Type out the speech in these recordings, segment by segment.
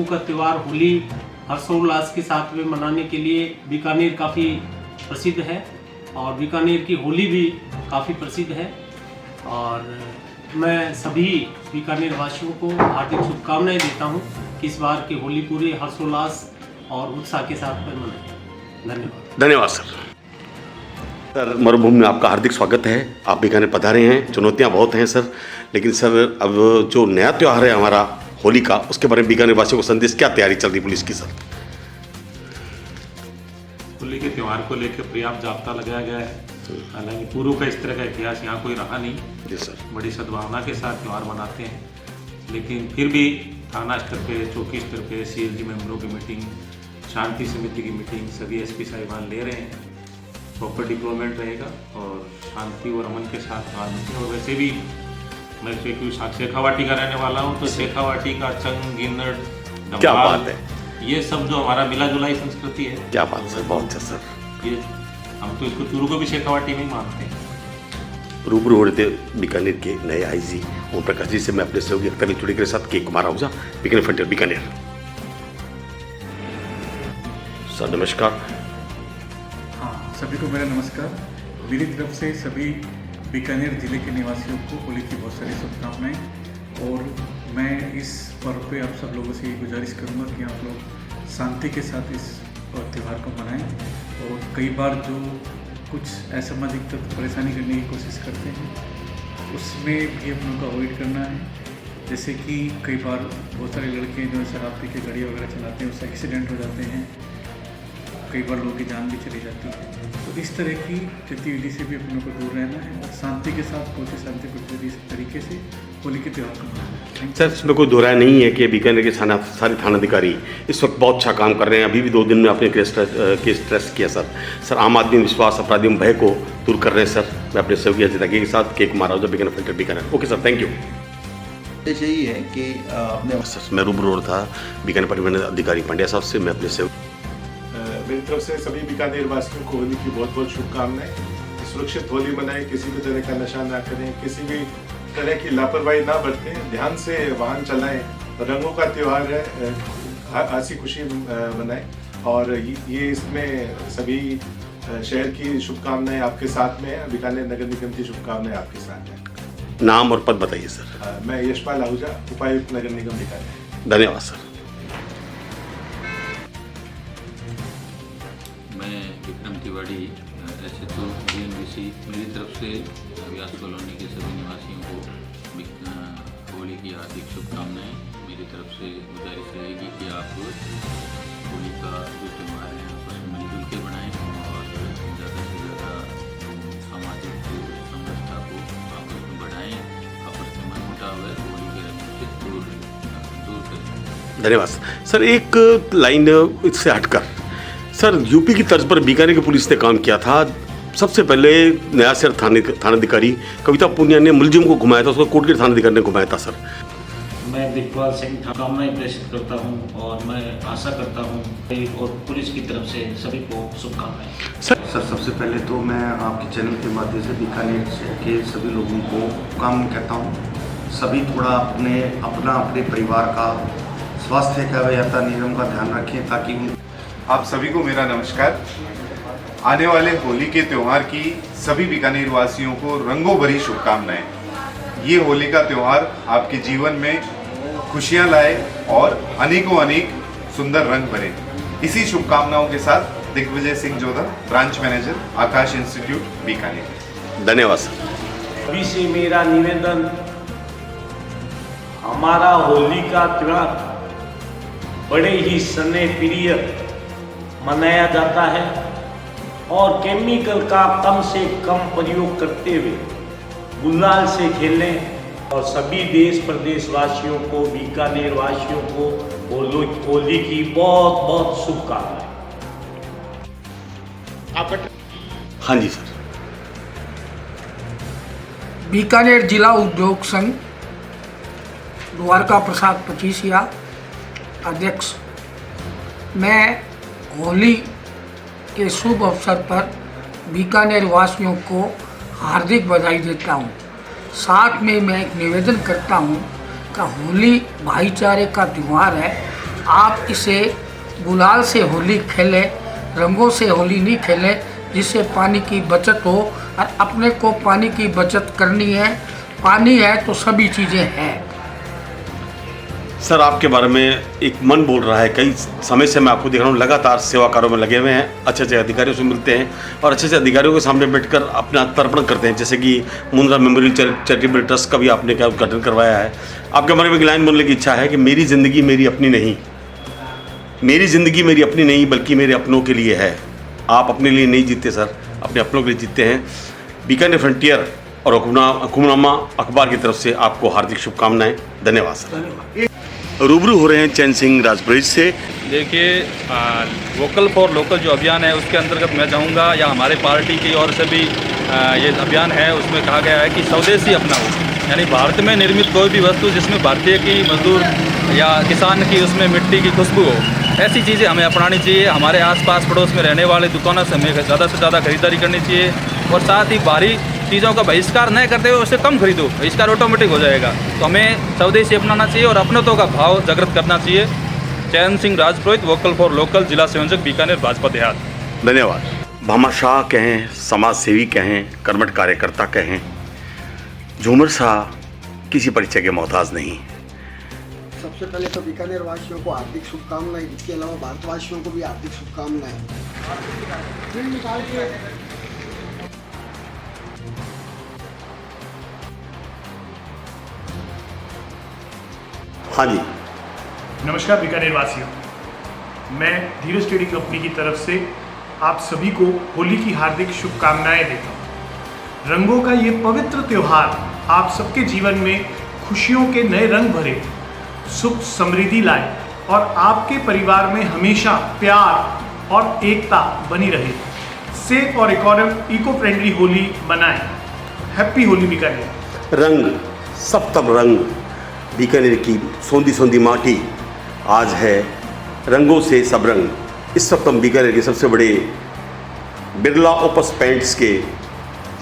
का त्यौहार होली हर्षोल्लास के साथ में मनाने के लिए बीकानेर काफ़ी प्रसिद्ध है और बीकानेर की होली भी काफ़ी प्रसिद्ध है। और मैं सभी बीकानेर वासियों को हार्दिक शुभकामनाएं देता हूं कि इस बार की होली पूरे हर्षोल्लास और उत्साह के साथ में मनाएं। धन्यवाद। धन्यवाद सर। सर, मरुभूमि में आपका हार्दिक स्वागत है। आप बीकानेर पधारे हैं। चुनौतियां बहुत हैं सर, लेकिन सर अब जो नया त्यौहार है हमारा होली का, उसके बारे में बीकानेर वासियों को संदेश, क्या तैयारी चल रही पुलिस की सर? होली के त्यौहार को लेकर पर्याप्त जाब्ता लगाया गया है। हालांकि पूर्व का इस तरह का इतिहास यहाँ कोई रहा नहीं। जी सर। बड़ी सद्भावना के साथ त्यौहार मनाते हैं, लेकिन फिर भी थाना स्तर पे, चौकी स्तर पे CLG मेंबरों की मीटिंग, शांति समिति की मीटिंग सभी SP साहिबान ले रहे हैं। प्रॉपर डिप्लॉयमेंट रहेगा और शांति और अमन के साथ त्यौहार मनाते हैं। और वैसे भी मैं शेखावाटी का रहने वाला हूँ, तो शेखावाटी का चंग, गिन्नड़, क्या धमाल, बात है, ये सब जो हमारा मिला जुलाई संस्कृति है। क्या बात सर, बहुत अच्छा सर। ये हम तो इसको चूरू को भी शेखावाटी में ही मानते हैं। रूबरू हो रहे थे बीकानेर के नए IG ओम प्रकाश जी से। मैं अपने सहयोगी अख्तर चुड़ी के साथ के कुमार आहूजा, बीकानेर फ्रंटियर बीकानेर। सर नमस्कार। हाँ, सभी को मेरा नमस्कार। मेरी तरफ से सभी बीकानेर जिले के निवासियों को होली की बहुत सारी शुभकामनाएं। और मैं इस पर्व पे आप सब लोगों से ये गुजारिश करूँगा कि आप लोग शांति के साथ इस त्यौहार को मनाएं। और कई बार जो कुछ असामाजिक तत्व परेशानी करने की कोशिश करते हैं, उसमें भी हम लोग को अवॉइड करना है। जैसे कि कई बार बहुत सारे लड़के जो शराब पी के गाड़ी वगैरह चलाते हैं, उससे एक्सीडेंट हो जाते हैं, कई बार लोगों की जान भी चली जाती है। तो इस तरह की गतिविधि से भी अपनों को दूर रहना है और शांति के साथ बहुत ही शांतिपूर्ण तरीके से होली के त्यौहार को मनाना है। सर, इसमें कोई दो राय नहीं है कि बीकानेर के सारे थानाधिकारी इस वक्त बहुत अच्छा काम कर रहे हैं। अभी भी 2 दिन में आपने केस ट्रेस किया सर। सर, आम आदमी विश्वास, अपराधियों में भय को दूर कर रहे हैं सर। मैं अपने सहयोगी अजय के साथ के Kumar Ahuja, Bikaner frontier Bikaner. Okay sir, thank you. यही है कि अपने सर, मैं रूबरू हो रहा था बीकानेर परिवहन अधिकारी पांड्या साहब से। मैं अपने सहयोगी मेरी तरफ से सभी बीकानेर वासियों को होली की बहुत बहुत शुभकामनाएं। सुरक्षित होली मनाएं, किसी भी तरह का नशा ना करें, किसी भी तरह की लापरवाही ना बरतें, ध्यान से वाहन चलाएं। रंगों का त्यौहार है, हंसी खुशी मनाएं। और ये इसमें सभी शहर की शुभकामनाएं आपके साथ में है। बीकानेर नगर निगम की शुभकामनाएं आपके साथ हैं। नाम और पद बताइए सर। मैं यशपाल आहूजा, उपायुक्त नगर निगम बीकानेर। धन्यवाद सर। मैं विक्रम तिवारी, SHO DNBC। मेरी तरफ से व्यास कॉलोनी के सभी निवासियों को होली की हार्दिक शुभकामनाएं। मेरी तरफ से गुजारिश रहेगी कि आप होली का जो त्यौहार है आपस में मिलजुल के बनाएं और ज़्यादा से ज़्यादा सामाजिक समरसता को आपस में बढ़ाएं। आपस में मनमुटाव है होली के रंगों से दूर करें। धन्यवाद सर। एक लाइन इससे हटकर सर, यूपी की तर्ज पर बीकानेर की पुलिस ने काम किया था। सबसे पहले नया शहर थानाधिकारी कविता पुनिया ने मुलजिम को घुमाया था, उसको कोटगेट थानाधिकारी ने घुमाया था सर। मैं दिग्पाल सिंह शुभकामनाएं प्रेषित करता हूं और मैं आशा करता हूं और पुलिस की तरफ से सभी को शुभकामनाएं। सर, सबसे पहले तो मैं आपके चैनल के माध्यम से बीकानेर के सभी लोगों को काम कहता हूँ। सभी थोड़ा अपने परिवार का स्वास्थ्य का व यात्रा नियम का ध्यान रखें, ताकि आप सभी को मेरा नमस्कार। आने वाले होली के त्यौहार की सभी बीकानेर वासियों को रंगों भरी शुभकामनाएं। ये होली का त्यौहार आपके जीवन में खुशियां लाए और अनेकों अनेक सुंदर रंग भरे। इसी शुभकामनाओं के साथ दिग्विजय सिंह जोधर, ब्रांच मैनेजर, आकाश इंस्टीट्यूट, बीकानेर। धन्यवाद सर। सभी से मेरा निवेदन, हमारा होली का त्यौहार बड़े ही स्नेह प्रिय मनाया जाता है और केमिकल का कम से कम प्रयोग करते हुए गुलाल से खेलें। और सभी देश प्रदेश वासियों को, बीकानेर वासियों को होली की बहुत बहुत शुभकामनाएं। हाँ जी सर। बीकानेर जिला उद्योग संघ द्वारका प्रसाद पचीसिया अध्यक्ष। मैं होली के शुभ अवसर पर बीकानेर वासियों को हार्दिक बधाई देता हूं। साथ में मैं एक निवेदन करता हूं कि होली भाईचारे का त्यौहार है। आप इसे गुलाल से होली खेलें, रंगों से होली नहीं खेलें, जिससे पानी की बचत हो। और अपने को पानी की बचत करनी है, पानी है तो सभी चीज़ें हैं। सर आपके बारे में एक मन बोल रहा है, कई समय से मैं आपको देख रहा हूँ लगातार सेवा कार्यों में लगे हुए हैं, अच्छे अच्छे अधिकारियों से मिलते हैं और अच्छे अच्छे अधिकारियों के सामने बैठकर अपना तर्पण करते हैं, जैसे कि मुंद्रा मेमोरियल चैरिटेबल ट्रस्ट का भी आपने क्या उद्घाटन करवाया है। आपके मन में एक लाइन बोलने की इच्छा है कि मेरी ज़िंदगी मेरी अपनी नहीं, मेरी ज़िंदगी मेरी अपनी नहीं बल्कि मेरे अपनों के लिए है। आप अपने लिए नहीं जीते सर, अपने अपनों के लिए जीते हैं। बीकानेर फ्रंटियर और हुक्मनामा अखबार की तरफ से आपको हार्दिक शुभकामनाएं। धन्यवाद सर। रूबरू हो रहे हैं चैन सिंह राजपुरोहित से। देखिए, वोकल फॉर लोकल जो अभियान है उसके अंतर्गत मैं चाहूँगा, या हमारे पार्टी की ओर से भी ये अभियान है, उसमें कहा गया है कि स्वदेशी अपनाओ, यानी भारत में निर्मित कोई भी वस्तु जिसमें भारतीय की मजदूर या किसान की उसमें मिट्टी की खुशबू हो, ऐसी चीज़ें हमें अपनानी चाहिए। हमारे आसपास पड़ोस में रहने वाले दुकानों से हमें ज़्यादा से ज़्यादा खरीदारी करनी चाहिए और साथ ही बाहरी चीज़ों का बहिष्कार न करते हुए उससे कम खरीदो, बहिष्कार ऑटोमेटिक हो जाएगा। तो हमें स्वदेशी अपनाना चाहिए और अपनत्व का भाव जागृत करना चाहिए। चैन Singh Rajpurohit, vocal for local, जिला संयोजक, बीकानेर भाजपा देहात। धन्यवाद। भामाशाह कहें, समाज सेवी कहें, कर्मठ कार्यकर्ता कहें, झूमर शाह किसी परिचय के मोहताज नहीं। सबसे पहले तो बीकानेर वासियों को हार्दिक शुभकामनाएं, इसके अलावा भारतवासियों को भी हार्दिक शुभकामनाएं। हाँ जी, नमस्कार बीकानेर वासियों, मैं धीरज ट्रेडिंग कंपनी की तरफ से आप सभी को होली की हार्दिक शुभकामनाएं देता हूँ। रंगों का ये पवित्र त्यौहार आप सबके जीवन में खुशियों के नए रंग भरे, सुख समृद्धि लाए और आपके परिवार में हमेशा प्यार और एकता बनी रहे। सेफ और इको फ्रेंडली होली मनाएं। हैप्पी होली बीकानेर। रंग सब तब रंग, बीकानेर की सोंधी सोंधी माटी आज है रंगों से सब रंग। इस वक्त हम बीकानेर के सबसे बड़े बिरला ओपस पेंट्स के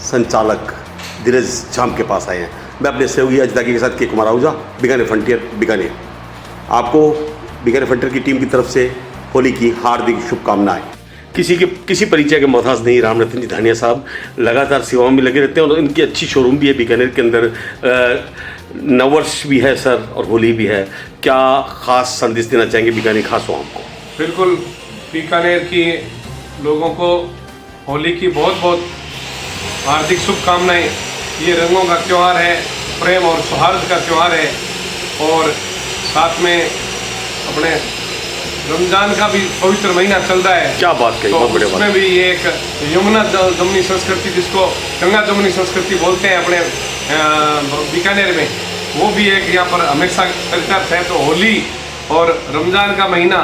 संचालक धीरज झाम के पास आए हैं। मैं अपने सहयोगी अजदागी के साथ के कुमार आहूजा, बीकानेर फ्रंटियर बीकानेर। आपको बीकानेर फ्रंटियर की टीम की तरफ से होली की हार्दिक शुभकामनाएं। किसी परिचय के मोहताज नहीं राम रतन जी धानिया साहब लगातार सेवाओं में लगे रहते हैं और इनकी अच्छी शोरूम भी है बीकानेर के अंदर। नववर्ष भी है सर और होली भी है, क्या ख़ास संदेश देना चाहेंगे बीकानेर खास आवाम को? बिल्कुल, बीकानेर की लोगों को होली की बहुत बहुत हार्दिक शुभकामनाएं। ये रंगों का त्यौहार है, प्रेम और सौहार्द का त्यौहार है और साथ में अपने रमजान का भी पवित्र महीना चल रहा है। क्या बात कही, तो बहुत बढ़िया बात। उसमें भी ये एक यमुना जमुनी संस्कृति, जिसको गंगा जमुनी संस्कृति बोलते हैं अपने बीकानेर में, वो भी एक यहाँ पर हमेशा कल्चर है। तो होली और रमजान का महीना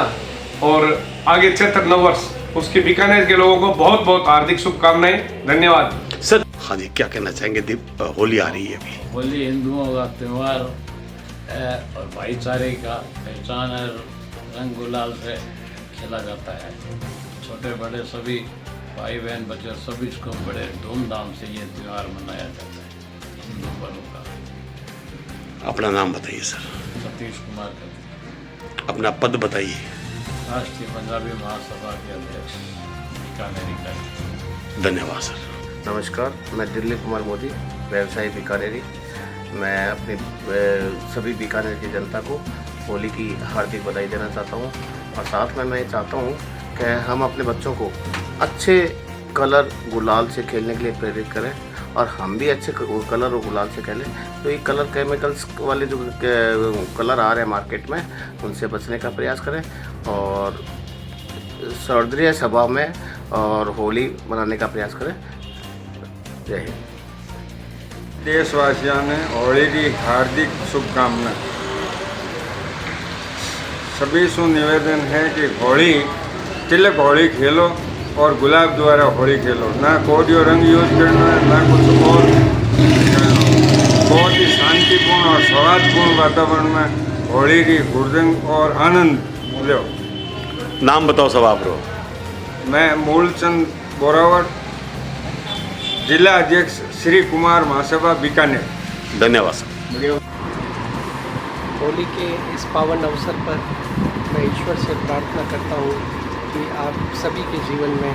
और आगे चैत्र नववर्ष, उसके बीकानेर के लोगों को बहुत बहुत हार्दिक शुभकामनाएं। धन्यवाद सर। हाँ जी, क्या कहना चाहेंगे? होली आ रही है अभी। होली हिंदुओं का त्यौहार है और भाईचारे का पहचान है। रंग गुलाल से खेला जाता है। छोटे बड़े सभी भाई बहन बच्चे सभी इसको बड़े धूमधाम से ये त्यौहार मनाया जाता है हिंदू पर्व का। अपना नाम बताइए सर। सतीश कुमार का। अपना पद बताइए। राष्ट्रीय पंजाबी महासभा के अध्यक्ष बीकानेरी का। धन्यवाद सर। नमस्कार, मैं दिलीप कुमार मोदी, व्यवसायी बीकानेरी। मैं अपनी सभी बीकानेर की जनता को होली की हार्दिक बधाई देना चाहता हूँ और साथ में मैं चाहता हूँ कि हम अपने बच्चों को अच्छे कलर गुलाल से खेलने के लिए प्रेरित करें और हम भी अच्छे कलर और गुलाल से खेलें। तो ये कलर केमिकल्स वाले जो कलर आ रहे हैं मार्केट में, उनसे बचने का प्रयास करें और सर्दीय स्वभाव में और होली मनाने का प्रयास करें। जय हिंद। देशवासियों ने होली की हार्दिक शुभकामनाएं। सभी से निवेदन है कि होली तिलक होली खेलो और गुलाब द्वारा होली खेलो, ना कोडियो रंग यूज करना है, ना कुछ और। बहुत ही शांतिपूर्ण और सौहार्दपूर्ण वातावरण में होली की हुड़दंग और आनंद लो। नाम बताओ सब आप लोग। मैं मूलचंद बोरावट, जिला अध्यक्ष श्री कुमार महासभा बीकानेर। धन्यवाद सर। होली के इस पावन अवसर पर मैं ईश्वर से प्रार्थना करता हूँ कि आप सभी के जीवन में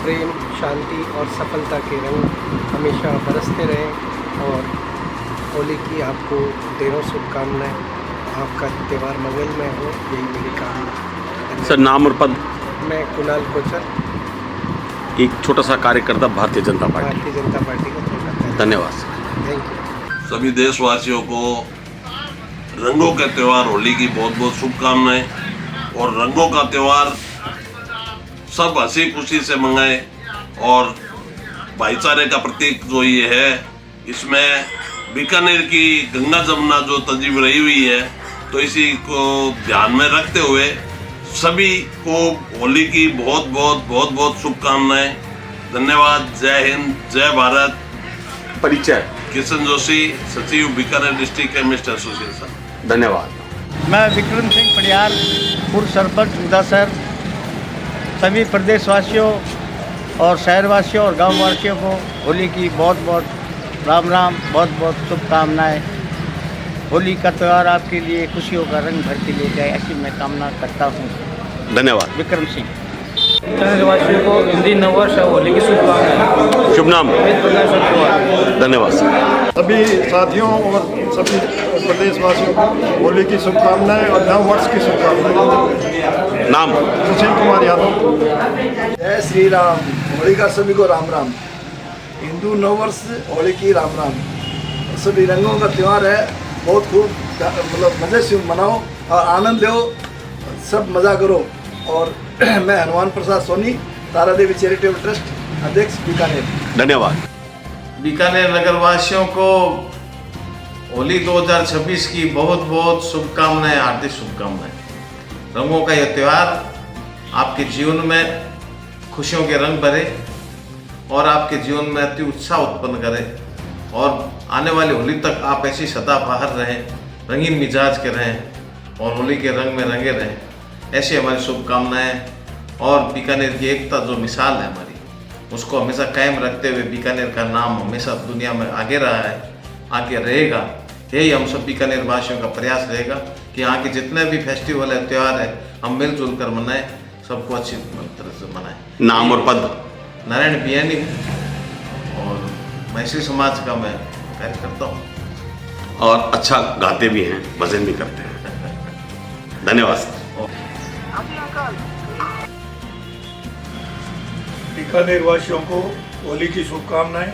प्रेम, शांति और सफलता के रंग हमेशा बरसते रहें और होली की आपको ढेरों शुभकामनाएं। आपका त्यौहार मंगलमय हो, यही मेरी कामना। सर, नाम और पद? मैं कुणाल कोचर, एक छोटा सा कार्यकर्ता भारतीय जनता पार्टी का छोटा। धन्यवाद सर। Thank you. सभी देशवासियों को रंगों के त्यौहार होली की बहुत बहुत शुभकामनाएं। और रंगों का त्यौहार सब हंसी खुशी से मनाएं और भाईचारे का प्रतीक जो ये है, इसमें बीकानेर की गंगा जमुना जो तहजीब रही हुई है, तो इसी को ध्यान में रखते हुए सभी को होली की बहुत बहुत शुभकामनाएं। धन्यवाद। जय हिंद, जय भारत। परिचय? किशन जोशी, सचिव बीकानेर डिस्ट्रिक्ट केमिस्ट एसोसिएशन। धन्यवाद। मैं विक्रम सिंह पटियाल, पूर्व सरपंच उदासर, सभी प्रदेशवासियों और शहरवासियों और गांववासियों को होली की बहुत बहुत राम राम, बहुत बहुत शुभकामनाएं। होली का त्यौहार आपके लिए खुशियों का रंग भर के ले जाए, ऐसी मैं कामना करता हूँ। धन्यवाद। विक्रम सिंह। वासियों को हिंदी नववर्ष और होली की शुभकामनाएं। शुभ नाम? धन्यवाद सर। सभी साथियों और सभी प्रदेशवासियों को होली की शुभकामनाएं और नव वर्ष की शुभकामनाएं। नाम? सुशील कुमार यादव। जय श्री राम। होली का सभी को राम राम। हिंदू नव वर्ष, होली की राम राम। सभी रंगों का त्यौहार है, बहुत खूब मतलब मज़े से मनाओ और आनंद लो, सब मज़ा करो। और मैं हनुमान प्रसाद सोनी, तारादेवी चैरिटेबल ट्रस्ट अध्यक्ष, बीकानेर। धन्यवाद। बीकानेर नगरवासियों को होली 2026 की बहुत बहुत शुभकामनाएं, हार्दिक शुभकामनाएं। रंगों का यह त्यौहार आपके जीवन में खुशियों के रंग भरे और आपके जीवन में अति उत्साह उत्पन्न करे और आने वाली होली तक आप ऐसी सदाबहार रहें, रंगीन मिजाज के रहें और होली के रंग में रंगे रहें, ऐसी हमारी शुभकामनाएं। और बीकानेर की एकता जो मिसाल है हमारी, उसको हमेशा कायम रखते हुए बीकानेर का नाम हमेशा दुनिया में आगे रहा है, आगे रहेगा। यही हम सब बीकानेर वासियों का प्रयास रहेगा कि यहाँ के जितने भी फेस्टिवल है, त्यौहार है, हम मिलजुल कर मनाएं, सबको अच्छी तरह से मनाएं। नाम और पद? नारायण बियानी और मैत्री समाज का मैं कार्य करता हूँ। और अच्छा गाते भी हैं, भजन भी करते हैं। धन्यवाद। बीकानेर वासियों को होली की शुभकामनाएं।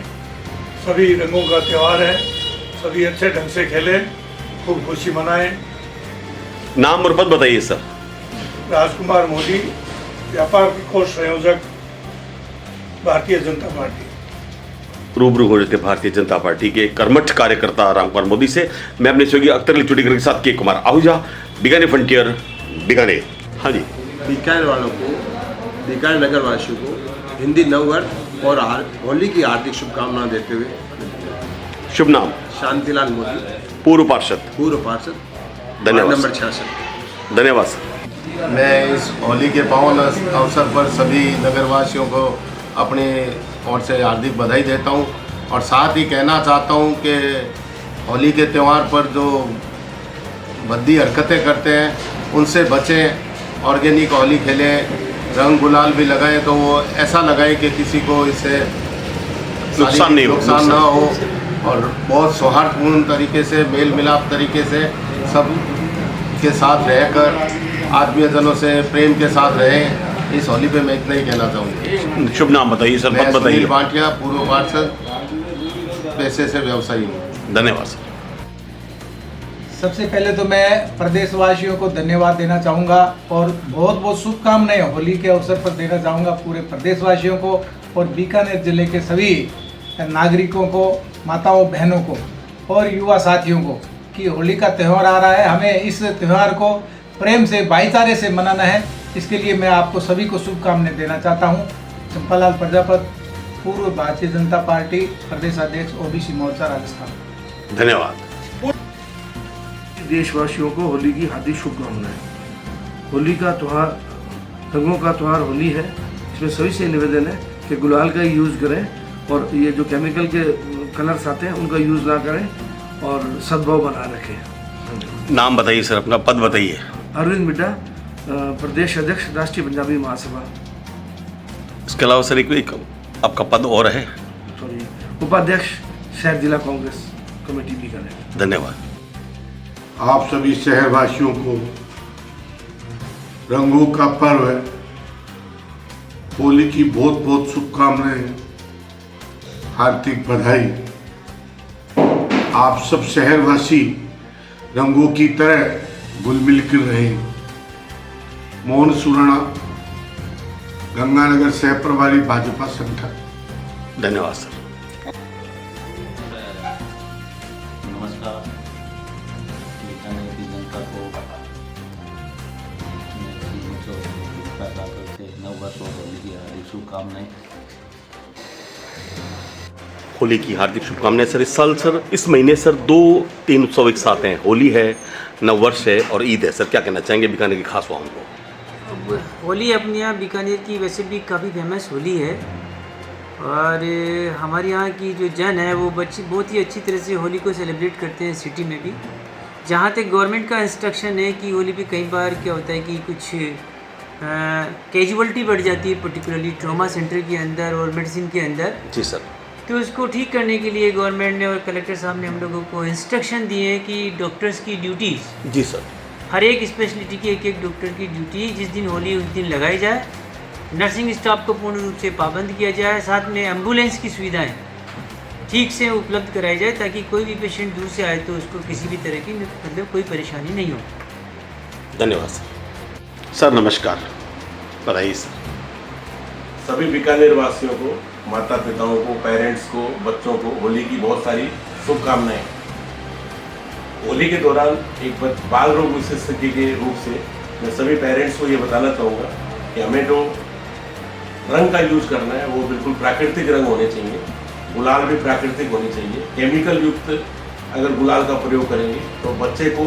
सभी रंगों का त्यौहार है, सभी अच्छे ढंग से खेलें, खूब खुशी मनाएं। नाम और पद बताइए सर। राजकुमार मोदी, व्यापार कोष संयोजक, भारतीय जनता पार्टी। रूबरू हो रहे थे भारतीय जनता पार्टी के कर्मठ कार्यकर्ता रामकुमार मोदी से। मैं अपने सहयोगी अख्तर अली चुड़ीकर के साथ के कुमार आहूजा, बीकानेर फ्रंटियर, बीकानेर। हाँ जी। बीकानेर वालों को, बीकानेर नगर वासियों को हिंदी नववर्ष और होली की हार्दिक शुभकामनाएं देते हुए। शुभ नाम? शांतिलाल मोदी, पूर्व पार्षद। धन्यवाद। नंबर 66। धन्यवाद सर। मैं इस होली के पावन अवसर पर सभी नगरवासियों को अपनी ओर से हार्दिक बधाई देता हूं और साथ ही कहना चाहता हूं कि होली के त्यौहार पर जो भद्दी हरकतें करते हैं उनसे बचें, ऑर्गेनिक होली खेलें, रंग गुलाल भी लगाएं तो वो ऐसा लगाएं कि किसी को इससे नुकसान ना हो और बहुत सौहार्दपूर्ण तरीके से, मेल मिलाप तरीके से सब के साथ रहकर आत्मीयजनों से प्रेम के साथ रहें। इस होली पे मैं इतना ही कहना चाहूँगा। शुभ नाम बताइए सर, पद बताइए। भाटिया, पूर्व पार्षद, पैसे से व्यवसायी हूँ। धन्यवाद सर। सबसे पहले तो मैं प्रदेशवासियों को धन्यवाद देना चाहूँगा और बहुत बहुत शुभकामनाएं होली के अवसर पर देना चाहूँगा पूरे प्रदेशवासियों को और बीकानेर जिले के सभी नागरिकों को, माताओं बहनों को और युवा साथियों को कि होली का त्यौहार आ रहा है। हमें इस त्यौहार को प्रेम से, भाईचारे से मनाना है। इसके लिए मैं आपको सभी को शुभकामनाएं देना चाहता हूँ। चंपालाल प्रजापत, पूर्व भारतीय जनता पार्टी प्रदेश अध्यक्ष, ओबीसी मोर्चा, राजस्थान। धन्यवाद। देशवासियों को होली की हार्दिक शुभकामनाएं। होली का त्यौहार, रंगों का त्यौहार होली है। इसमें सभी से निवेदन है कि गुलाल का यूज़ करें और ये जो केमिकल के कलर्स आते हैं उनका यूज़ ना करें और सद्भाव बनाए रखें। नाम बताइए सर, अपना पद बताइए। अरविंद मिड्डा, प्रदेश अध्यक्ष राष्ट्रीय पंजाबी महासभा, इसके अलावा सर एक आपका पद और है? सॉरी, उपाध्यक्ष शहर जिला कांग्रेस कमेटी बीकानेर। धन्यवाद। आप सभी शहरवासियों को रंगों का पर्व है होली की बहुत बहुत शुभकामनाएं, हार्दिक बधाई। आप सब शहरवासी रंगों की तरह घुल मिल कर रहे। मोहन सुराणा, गंगानगर सह प्रभारी भाजपा संगठन। धन्यवाद सर। नमस्कार बीकानेर की जनता को से नव वर्ष और होली की हार्दिक शुभकामनाएं। होली की हार्दिक शुभकामनाएं सर। इस साल सर, इस महीने सर 2-3 उत्सव एक साथ हैं, होली है, नववर्ष है और ईद है। सर क्या कहना चाहेंगे बीकानेर की खास वालों को? होली अपने यहाँ बीकानेर की वैसे भी काफ़ी फेमस होली है और हमारे यहाँ की जो जन है वो बच्चे बहुत ही अच्छी तरह से होली को सेलिब्रेट करते हैं सिटी में भी। जहाँ तक गवर्नमेंट का इंस्ट्रक्शन है कि होली पे कई बार क्या होता है कि कुछ कैजुअलिटी बढ़ जाती है, पर्टिकुलरली ट्रॉमा सेंटर के अंदर और मेडिसिन के अंदर। जी सर। तो उसको ठीक करने के लिए गवर्नमेंट ने और कलेक्टर साहब ने हम लोगों को इंस्ट्रक्शन दिए हैं कि डॉक्टर्स की ड्यूटीज़, जी सर, हर एक स्पेशलिटी की एक डॉक्टर की ड्यूटी जिस दिन होली उस दिन लगाई जाए। नर्सिंग स्टाफ को पूर्ण रूप से पाबंद किया जाए, साथ में एम्बुलेंस की सुविधाएं ठीक से उपलब्ध कराई जाए ताकि कोई भी पेशेंट दूर से आए तो उसको किसी भी तरह की मतलब कोई परेशानी नहीं हो। धन्यवाद सर। सर नमस्कार, बताइए सर। सभी बीकानेर वासियों को, माता पिताओं को, पेरेंट्स को, बच्चों को होली की बहुत सारी शुभकामनाएं। होली के दौरान एक बाल रोग विशेषज्ञ के रूप से मैं सभी पेरेंट्स को ये बताना चाहूँगा कि हमें जो रंग का यूज करना है वो बिल्कुल प्राकृतिक रंग होने चाहिए। गुलाल भी प्राकृतिक होनी चाहिए। केमिकल युक्त अगर गुलाल का प्रयोग करेंगे तो बच्चे को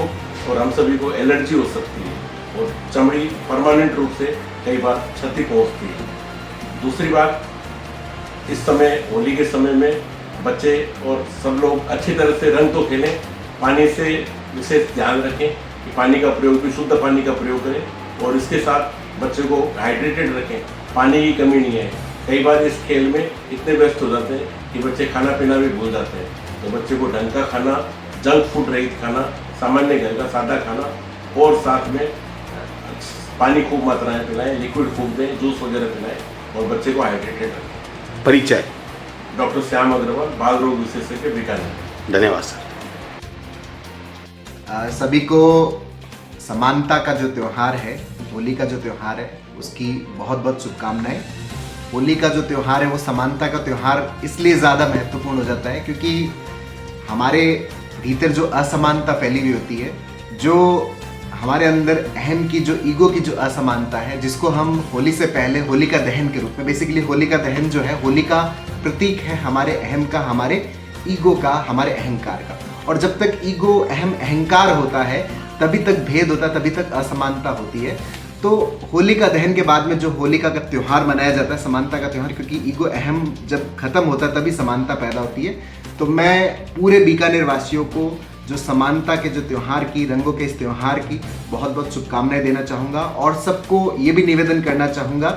और हम सभी को एलर्जी हो सकती है और चमड़ी परमानेंट रूप से कई बार क्षति पहुँचती है। दूसरी बात, इस समय होली के समय में बच्चे और सब लोग अच्छी तरह से रंग तो खेलें, पानी से विशेष ध्यान रखें कि पानी का प्रयोग भी शुद्ध पानी का प्रयोग करें और इसके साथ बच्चे को हाइड्रेटेड रखें। पानी की कमी नहीं है। कई बार इस खेल में इतने व्यस्त हो जाते हैं कि बच्चे खाना पीना भी भूल जाते हैं। तो बच्चे को ढंग का खाना, जंक फूड रहित खाना, सामान्य घर का सादा खाना और साथ में पानी खूब मात्रा में पिलाएं, लिक्विड खूब दें, जूस वगैरह पिलाएं और बच्चे को हाइड्रेटेड रखें। परिचय? डॉक्टर श्याम अग्रवाल, बाल रोग विशेषज्ञ बीकानेर। धन्यवाद सर। सभी को समानता का जो त्यौहार है, होली का जो त्यौहार है, उसकी बहुत बहुत शुभकामनाएं। होली का जो त्यौहार है वो समानता का त्यौहार इसलिए ज़्यादा महत्वपूर्ण हो जाता है क्योंकि हमारे भीतर जो असमानता फैली हुई होती है, जो हमारे अंदर अहम की जो ईगो की जो असमानता है, जिसको हम होली से पहले होलिका दहन के रूप में, बेसिकली होलिका दहन जो है होली का प्रतीक है हमारे अहम का, हमारे ईगो का, हमारे अहंकार का। और जब तक ईगो, अहम, अहंकार होता है तभी तक भेद होता है, तभी तक असमानता होती है। तो होलिका दहन के बाद में जो होलिका का त्यौहार मनाया जाता है, समानता का त्यौहार, क्योंकि ईगो, अहम जब खत्म होता है तभी समानता पैदा होती है। तो मैं पूरे बीकानेर वासियों को जो समानता के जो त्यौहार की, रंगों के इस त्यौहार की बहुत बहुत शुभकामनाएं देना चाहूँगा और सबको ये भी निवेदन करना चाहूँगा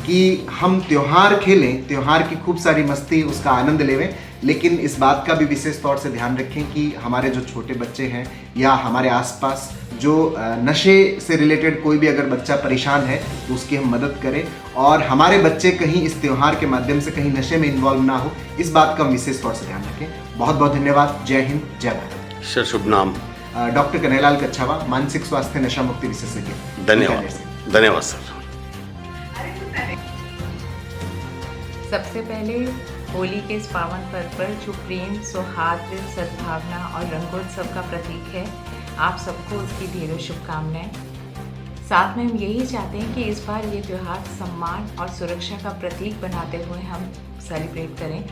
कि हम त्यौहार खेलें, त्यौहार की खूब सारी मस्ती, उसका आनंद लेवें, लेकिन इस बात का भी विशेष तौर से ध्यान रखें कि हमारे जो छोटे बच्चे हैं या हमारे आसपास जो नशे से रिलेटेड कोई भी अगर बच्चा परेशान है तो उसकी हम मदद करें और हमारे बच्चे कहीं इस त्यौहार के माध्यम से कहीं नशे में इन्वॉल्व ना हो, इस बात का हम विशेष तौर से ध्यान रखें। बहुत बहुत धन्यवाद। जय हिंद, जय भारत। सर शुभ नाम? डॉक्टर कन्हैयालाल कच्छावा, मानसिक स्वास्थ्य नशा मुक्ति विशेषज्ञ। धन्यवाद। धन्यवाद सर। सबसे पहले होली के इस पावन पर्व पर जो प्रेम, सौहार्द, सद्भावना और रंगोत्सव का प्रतीक है, आप सबको उसकी ढेरों शुभकामनाएं। साथ में हम यही चाहते हैं कि इस बार ये त्यौहार सम्मान और सुरक्षा का प्रतीक बनाते हुए हम सेलिब्रेट करें।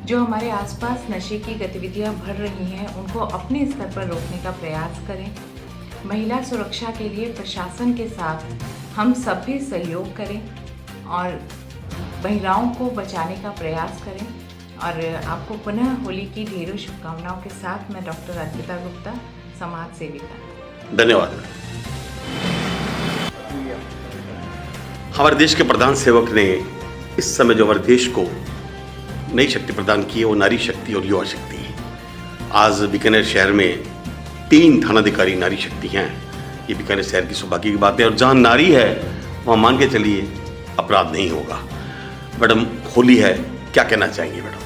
जो हमारे आसपास नशे की गतिविधियां बढ़ रही हैं उनको अपने स्तर पर रोकने का प्रयास करें। महिला सुरक्षा के लिए प्रशासन के साथ हम सब भी सहयोग करें और महिलाओं को बचाने का प्रयास करें। और आपको पुनः होली की ढेरों शुभकामनाओं के साथ मैं डॉक्टर अर्पिता गुप्ता, समाज सेविका। धन्यवाद। हमारे देश के प्रधान सेवक ने इस समय जो हमारे देश को नई शक्ति प्रदान की है वो नारी शक्ति और युवा शक्ति है। आज बीकानेर शहर में 3 थानाधिकारी नारी शक्ति हैं। ये बीकानेर शहर की सौभाग्य की बात है, और जहाँ नारी है वहाँ मान के चलिए अपराध नहीं होगा। मैडम, होली है, क्या कहना चाहेंगे मैडम?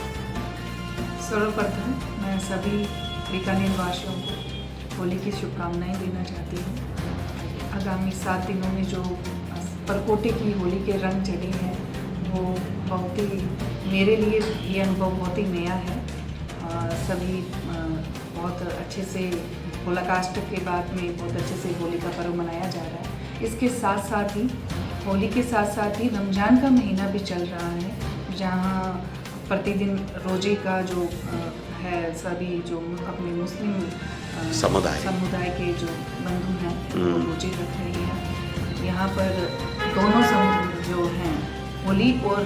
सर्वप्रथम मैं सभी बीकानेर वासियों को होली की शुभकामनाएं देना चाहती हूँ। आगामी 7 दिनों में जो परकोटे की होली के रंग चढ़े हैं वो बहुत ही, मेरे लिए ये अनुभव बहुत ही नया है। सभी बहुत अच्छे से होलिकाष्ट के बाद में बहुत अच्छे से होली का पर्व मनाया जा रहा है। इसके साथ साथ ही होली के साथ साथ ही रमज़ान का महीना भी चल रहा है, जहाँ प्रतिदिन रोजे का जो है सभी जो अपने मुस्लिम समुदाय के जो बंधु हैं वो रोजे रख रहे हैं। यहाँ पर दोनों जो हैं होली और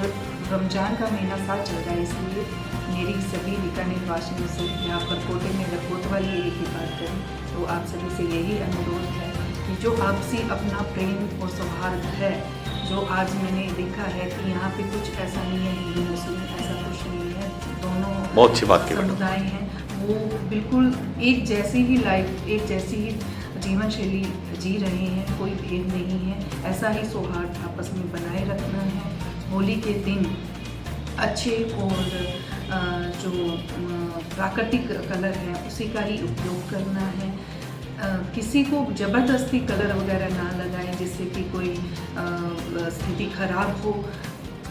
रमज़ान का महीना साथ चल रहा है, इसलिए मेरी सभी बीकानेर वासियों से यहाँ पर कोटे में अगर कोतवाली एरिया की बात करें तो आप सभी से यही अनुरोध है कि जो आपसी अपना प्रेम और सौहार्द है, जो आज मैंने देखा है कि यहाँ पे कुछ ऐसा नहीं है हिंदू मुस्लिम, ऐसा कुछ नहीं है, दोनों बहुत अच्छी बात की समुदाय हैं वो बिल्कुल एक जैसी ही लाइफ, एक जैसी ही जीवन शैली जी रहे हैं, कोई भेद नहीं है। ऐसा ही सौहार्द आपस में बनाए रखना है। होली के दिन अच्छे और जो प्राकृतिक कलर है उसी का ही उपयोग करना है। किसी को ज़बरदस्ती कलर वगैरह ना लगाएं जिससे कि कोई स्थिति खराब हो,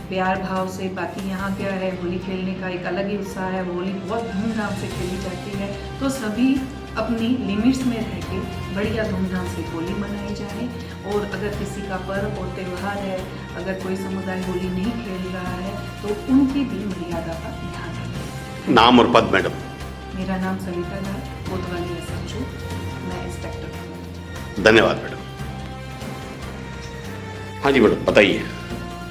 प्यार भाव से। बाकी यहाँ क्या है, होली खेलने का एक अलग ही उत्साह है, होली बहुत धूमधाम से खेली जाती है, तो सभी अपनी लिमिट्स में रह के बढ़िया धूमधाम से होली मनाई जाए। और अगर किसी का पर्व और त्यौहार है, अगर कोई समुदाय होली नहीं खेल रहा है तो उनकी भी मर्यादा का ध्यान रखें। नाम और पद मैडम? मेरा नाम सविता लाल, कोतवाली SHO, मैं इंस्पेक्टर हूँ। धन्यवाद मैडम। हाँ जी मैडम, बताइए।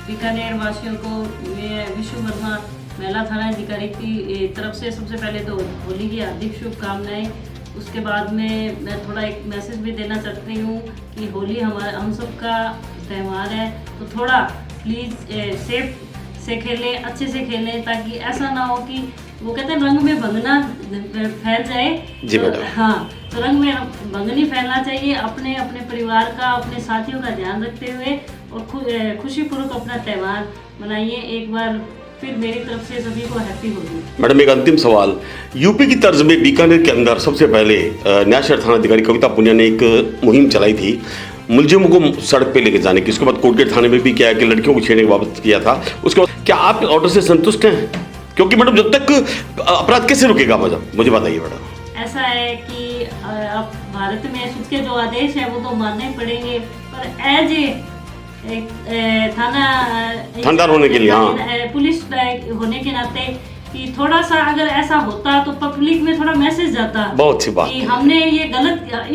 बीकानेर वासियों को मैं विश्वकर्मा महिला थाना अधिकारी की तरफ से सबसे पहले तो होली की हार्दिक शुभकामनाएं। उसके बाद में मैं थोड़ा एक मैसेज भी देना चाहती हूँ कि होली हम सब का त्यौहार है, तो थोड़ा प्लीज़ सेफ से खेलें, अच्छे से खेलें, ताकि ऐसा ना हो कि वो कहते हैं रंग में भंगना फैल जाए। जी मैडम। हाँ, तो रंग में भंग नहीं फैलना चाहिए। अपने अपने परिवार का, अपने साथियों का ध्यान रखते हुए और खुशीपूर्वक अपना त्यौहार मनाइए। एक बार फिर मेरी तरफ से सभी को हैप्पी होली। मैडम, एक अंतिम सवाल। यूपी की तर्ज में बीकानेर के अंदर सबसे पहले न्याय शहर थाना अधिकारी कविता पुनिया ने एक मुहिम चलाई थी मुलजिमों को सड़क पे लेके जाने की। उसके बाद कोटगेट थाने में भी क्या है कि लड़कियों को छेड़ने के बाबत किया था। उसके बाद क्या आप ऑर्डर से संतुष्ट हैं? क्योंकि मैडम जब तक अपराध कैसे रुकेगा, मुझे बताइए मैडम। ऐसा है कि अब भारत में खुद के जो आदेश है वो तो मानने ही पड़ेंगे, पर एज एक थानेदार होने के लिए, हाँ, पुलिस होने के नाते कि थोड़ा सा अगर ऐसा होता तो पब्लिक में थोड़ा मैसेज जाता, बहुत अच्छी बात, कि हमने ये गलत,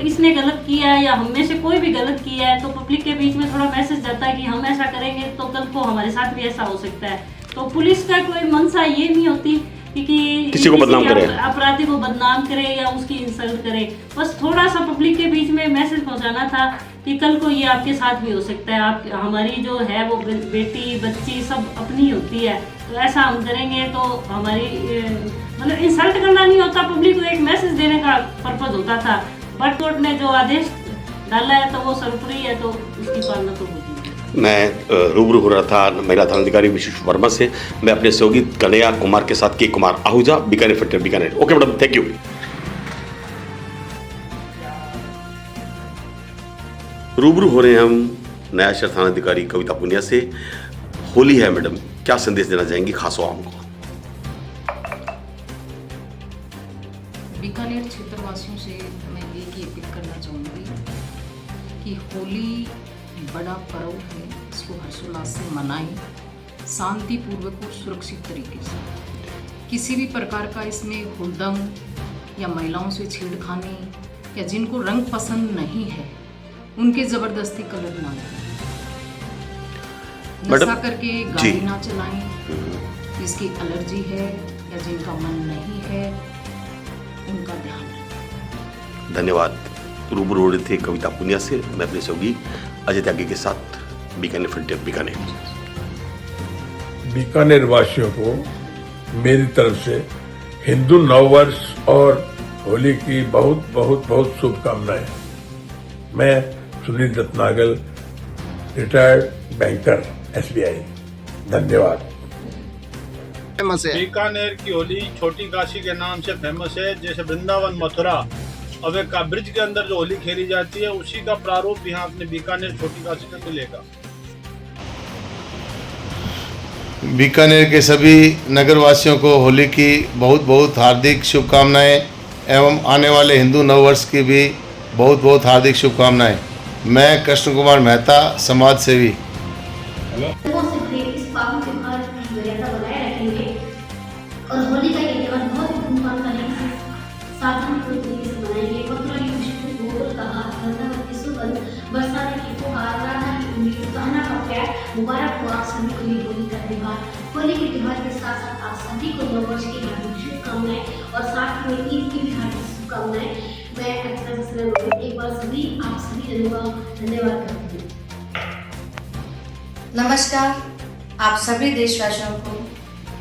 इसने गलत किया है या हम में से कोई भी गलत किया है, तो पब्लिक के बीच में थोड़ा मैसेज जाता है कि हम ऐसा करेंगे तो कल को हमारे साथ भी ऐसा हो सकता है। तो पुलिस का कोई मंशा ये नहीं होती कि किसी को बदनाम करे, अपराधी को बदनाम करे या उसकी इंसल्ट करे। बस थोड़ा सा पब्लिक के बीच में मैसेज पहुंचाना था कि कल को ये आपके साथ भी हो सकता है। आप हमारी जो है वो बेटी बच्ची सब अपनी होती है, तो ऐसा हम करेंगे तो हमारी मतलब इंसल्ट करना नहीं होता, पब्लिक को एक मैसेज देने का पर्पज होता था। बट कोर्ट ने जो आदेश डाला है तो वो सर्वोपरि है, तो उसकी पालना तो होगी। मैं रूबरू हो रहा था महिला थानाधिकारी विशेष वर्मा से। मैं अपने सहयोगी कन्हैया कुमार के साथ के Kumar Ahuja, Bikaner factor Bikaner. Okay madam, thank you. रूबरू हो रहे हैं हम नया शहर थानाधिकारी कविता पुनिया से। होली है मैडम, क्या संदेश देना चाहेंगी खास आवाम को? बीकानेर क्षेत्रवासियों से मैं एक ही अपील करना चाहूँगी कि होली बड़ा पर्व है, इसको हर्षोल्लास से मनाएं, शांतिपूर्वक और सुरक्षित तरीके से। किसी भी प्रकार का इसमें हुड़दंग या महिलाओं से छेड़खानी या जिनको रंग पसंद नहीं है उनके ज़बरदस्ती कलर ना लगाएं, नशा करके गाड़ी ना चलाएं, जिसकी एलर्जी है या जिनका मन नहीं है उनका ध्यान रखें। धन्यवाद। रूबरू हो रहे थे कविता पुनिया से। मैं अपने सहयोगी अजय त्यागी के साथ बीकानेर फ्रंटियर बीकानेर। बीकानेर वासियों को मेरी तरफ से हिंदू नववर्ष और होली की बहुत बहुत बहुत शुभकामनाएं। मैं सुनील रत्नागल, रिटायर्ड बैंकर, SBI। धन्यवाद। बीकानेर की होली छोटी काशी के नाम से फेमस है। जैसे वृंदावन, मथुरा, अब एक ब्रिज के अंदर जो होली खेली जाती है उसी का प्रारूप यहाँ अपने बीकानेर छोटी काशी में मिलेगा। बीकानेर के सभी नगरवासियों को होली की बहुत बहुत हार्दिक शुभकामनाएं एवं आने वाले हिंदू नववर्ष की भी बहुत बहुत हार्दिक शुभकामनाएं। मैं कृष्ण कुमार मेहता, समाज सेवी। और होली का ये त्यौहार बहुत ही धूमधाम तरीके से साधन पूर्ण तरीके से मनाएंगे। मथुरा की खुशबू, गोकुल का हाथ, वृंदावन की सुगंध, बरसाने की फुहार, राधा की उम्मीद, कहना का प्यार, मुबारक हो आप सभी को ये होली का त्यौहार। होली के त्यौहार के साथ साथ आप सभी को नववर्ष की हार्दिक शुभकामनाएं और साथ में ईद की भी हार्दिक शुभकामनाएं। मैं एक बार सभी आप सभी जनों का धन्यवाद करती हूँ। नमस्कार, आप सभी देशवासियों को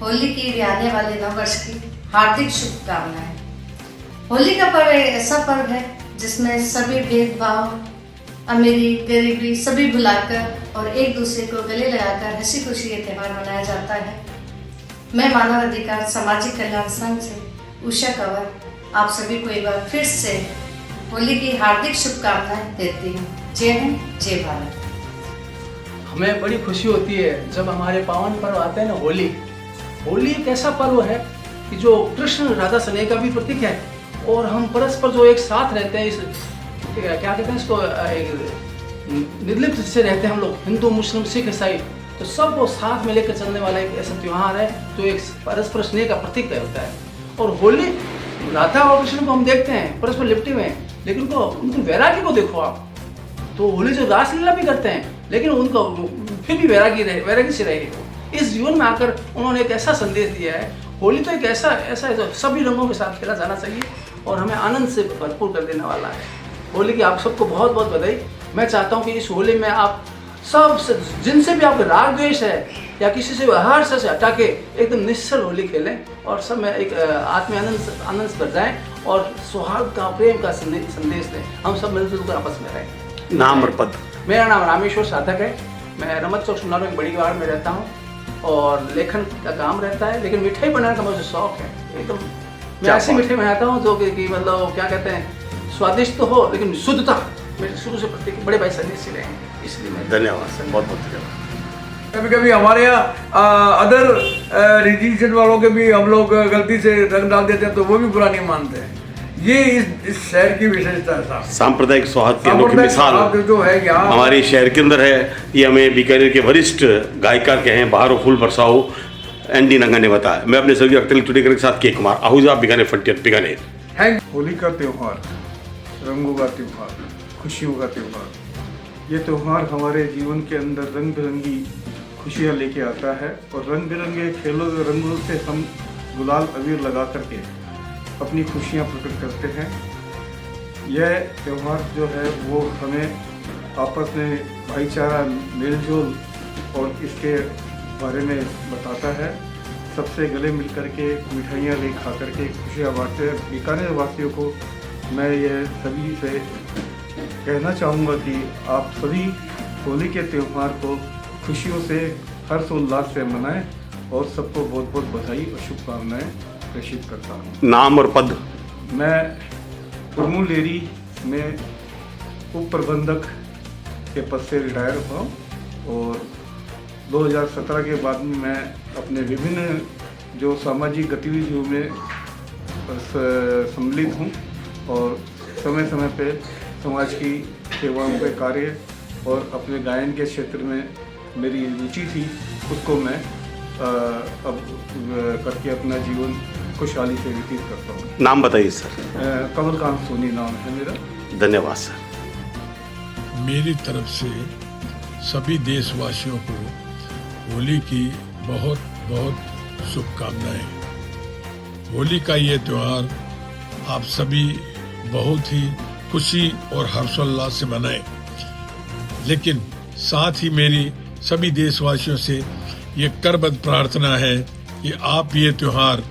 होली की भी आने वाले नववर्ष की हार्दिक शुभकामनाएं। होली का पर्व एक ऐसा पर्व है जिसमें सभी भेदभाव, अमीरी गरीबी सभी भुलाकर और एक दूसरे को गले लगाकर हंसी खुशी ये त्यौहार मनाया जाता है। मैं मानव अधिकार सामाजिक कल्याण संघ से उषा कंवर आप सभी को एक बार फिर से होली की हार्दिक शुभकामनाएं देती हूँ। जय हिंद, जय भारत। हमें बड़ी खुशी होती है जब हमारे पावन पर्व आते हैं ना होली। होली एक ऐसा पर्व है कि जो कृष्ण राधा स्नेह का भी प्रतीक है और हम परस्पर जो एक साथ रहते हैं, इस क्या कहते हैं इसको, निर्लिप्त से रहते हैं हम लोग, हिंदू मुस्लिम सिख ईसाई, तो सब वो साथ में लेकर चलने वाला एक ऐसा त्यौहार है जो एक परस्पर स्नेह का प्रतीक होता है। और होली, राधा और कृष्ण को हम देखते हैं परस्पर लिपटे हुए, लेकिन उनको वैरागी को देखो आप, तो होली जो रासलीला भी करते हैं लेकिन उनको फिर भी वैरागी से रहे। इस जीवन में आकर उन्होंने एक ऐसा संदेश दिया है। होली तो एक ऐसा है सभी रंगों के साथ खेला जाना चाहिए और हमें आनंद से भरपूर कर देने वाला है। होली की आप सबको बहुत बहुत बधाई। मैं चाहता हूँ कि इस होली में आप सब जिनसे भी आपका राग द्वेष है या किसी से हर्ष से हटा के एकदम निश्चल होली खेलें और सब में एक आत्म आनंद से भर जाएं और सौहार्द का, प्रेम का संदेश दें। हम सब मिलजुल कर आपस में रहें। नाम और पद? मेरा नाम रामेश्वर साधक है। मैं रमत चौक सुनारो एक बड़ी वाड़ में रहता हूँ और लेखन का काम रहता है, लेकिन मिठाई बनाने का मुझे शौक है एकदम। मैं ऐसी मिठाई बनाता हूँ जो कि मतलब क्या कहते हैं, स्वादिष्ट तो हो लेकिन शुद्धता मेरे शुरू से प्रत्येक बड़े भाई संदेश से रहे हैं, इसलिए मैं धन्यवाद सर, बहुत बहुत धन्यवाद। कभी कभी हमारे यहाँ अदर रिलीजन वालों के भी हम लोग गलती से रंग डाल देते हैं तो वो भी बुरा नहीं मानते हैं। ये इस शहर की विशेषता है साहब। सांप्रदायिक सौहार्द की अनोखी मिसाल जो है यहाँ हमारे शहर के अंदर है। ये हमें बीकानेर के वरिष्ठ गायिका के हैं, बहारो फूल बरसाओ ND नंगा ने बताया। मैं अपने सहयोगी अख्तर टुडेकर के साथ के कुमार, आहूजा, बीकानेर फ्रंटियर बीकानेर। होली का त्यौहार, रंगों का त्यौहार, खुशियों का त्यौहार। ये त्यौहार हमारे जीवन के अंदर रंग बिरंगी खुशियाँ लेके आता है और रंग बिरंगे खेलों रंगों से हम गुलाल अबीर लगा करके अपनी खुशियाँ प्रकट करते हैं। यह त्यौहार जो है वो हमें आपस में भाईचारा, मेलजोल और इसके बारे में बताता है। सबसे गले मिल कर के मिठाइयाँ ले खा कर के खुशियाँ बांटते हैं। बीकानेर वासियों को मैं यह सभी से कहना चाहूँगा कि आप सभी होली के त्यौहार को खुशियों से, हर्षोल्लास से मनाएं और सबको बहुत बहुत बधाई और शुभकामनाएं प्रेषित करता हूँ। नाम और पद? मैं उर्मुलेरी में उप प्रबंधक के पद से रिटायर हुआ और 2017 के बाद में मैं अपने विभिन्न जो सामाजिक गतिविधियों में सम्मिलित हूँ और समय समय पे समाज की सेवाओं के कार्य और अपने गायन के क्षेत्र में मेरी रुचि थी, उसको मैं अब करके अपना जीवन खुशहाली से व्यतीत करता हूँ। नाम बताइए सर। कमलकांत सोनी नाम है मेरा। धन्यवाद सर। मेरी तरफ से सभी देशवासियों को होली की बहुत बहुत शुभकामनाएं। होली का ये त्यौहार आप सभी बहुत ही खुशी और हर्षोल्लास से मनाएं, लेकिन साथ ही मेरी सभी देशवासियों से ये करबद्ध प्रार्थना है कि आप ये त्योहार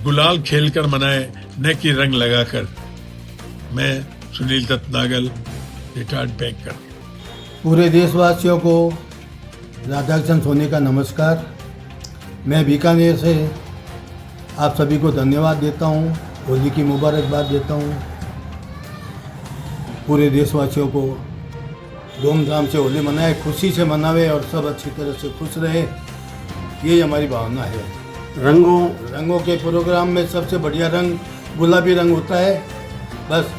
गुलाल खेलकर मनाएं, न कि रंग लगाकर। मैं सुनील दत्त नागल, रिटायर्ड बैंकर। पूरे देशवासियों को राधाकृष्ण सोनी का नमस्कार। मैं बीकानेर से आप सभी को धन्यवाद देता हूँ, होली की मुबारकबाद देता हूँ। पूरे देशवासियों को धूमधाम से होली मनाए, खुशी से मनावे और सब अच्छी तरह से खुश रहे, यही हमारी भावना है। रंगों के प्रोग्राम में सबसे बढ़िया रंग गुलाबी रंग होता है। बस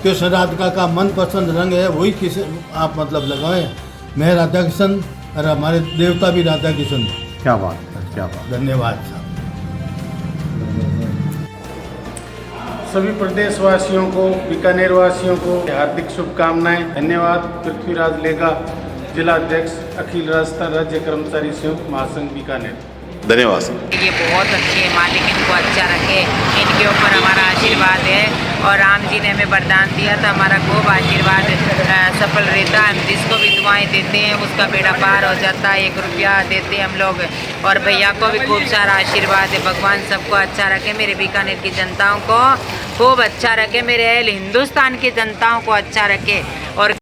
कृष्ण राधिका का मनपसंद रंग है, वही किसी आप मतलब लगाएं। मैं राधा कृष्ण और हमारे देवता भी राधा कृष्ण। क्या बात है, क्या बात। धन्यवाद साहब। सभी प्रदेशवासियों को, बीकानेर वासियों को हार्दिक शुभकामनाएं। धन्यवाद। पृथ्वीराज लेगा, जिला अध्यक्ष, अखिल राजस्थान राज्य कर्मचारी संयुक्त महासंघ बीकानेर। धन्यवाद सर। ये बहुत अच्छे हैं, मालिक इनको अच्छा रखे, इनके ऊपर हमारा आशीर्वाद है। और राम जी ने हमें वरदान दिया था, हमारा खूब आशीर्वाद सफल रहता है। हम जिसको भी दुआएं देते हैं उसका बेड़ा पार हो जाता है। 1 रुपया देते हैं हम लोग। और भैया को भी खूब सारा आशीर्वाद है। भगवान सबको अच्छा रखे, मेरे बीकानेर की जनताओं को खूब अच्छा रखे, मेरे हिंदुस्तान की जनताओं को अच्छा रखे। और